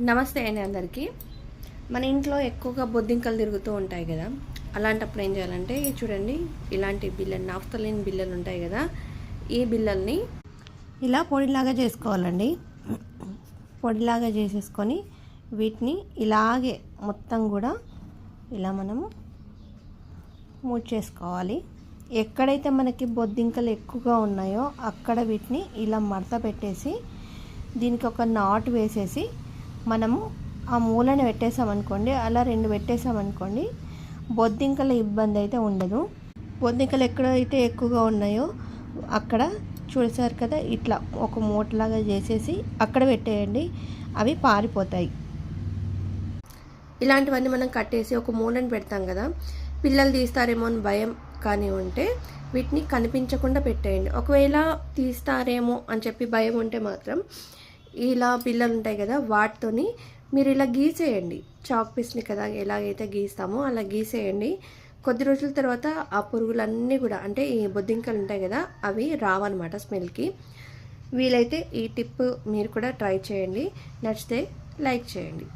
నమస్తే అండి అందరికీ. మన ఇంట్లో ఎక్కువగా బొద్దింకలు తిరుగుతూ ఉంటాయి కదా. అలాంటప్పుడు ఏం చేయాలంటే చూడండి, ఇలాంటి బిళ్ళలు, నాఫ్తలిన్ బిళ్ళలు ఉంటాయి కదా, ఈ బిళ్ళల్ని ఇలా పొడిలాగా చేసుకోవాలండి. పొడిలాగా చేసేసుకొని వీటిని ఇలాగే మొత్తం కూడా ఇలా మనము మూడ్ చేసుకోవాలి. ఎక్కడైతే మనకి బొద్దింకలు ఎక్కువగా ఉన్నాయో అక్కడ వీటిని ఇలా మడత పెట్టేసి దీనికి ఒక నాట్ వేసేసి మనము ఆ మూలను పెట్టేసామనుకోండి, అలా 2 పెట్టేసామనుకోండి, బొద్దింకల ఇబ్బంది అయితే ఉండదు. బొద్దింకలు ఎక్కడైతే ఎక్కువగా ఉన్నాయో అక్కడ చూసారు కదా, ఇట్లా ఒక మూటలాగా చేసేసి అక్కడ పెట్టేయండి, అవి పారిపోతాయి. ఇలాంటివన్నీ మనం కట్టేసి ఒక మూలను పెడతాం కదా, పిల్లలు తీస్తారేమో అని భయం కానీ ఉంటే వీటిని కనిపించకుండా పెట్టేయండి. ఒకవేళ తీస్తారేమో అని చెప్పి భయం ఉంటే మాత్రం ఇలా పిల్లలు ఉంటాయి కదా, వాటితోని మీరు ఇలా గీసేయండి. చాక్ పీస్ని కదా ఎలాగైతే గీస్తామో అలా గీసేయండి. కొద్ది రోజుల తర్వాత ఆ పురుగులన్నీ కూడా, అంటే ఈ బొద్దింకలు ఉంటాయి కదా, అవి రావన్నమాట స్మెల్కి. వీలైతే ఈ టిప్ మీరు కూడా ట్రై చేయండి. నచ్చితే లైక్ చేయండి.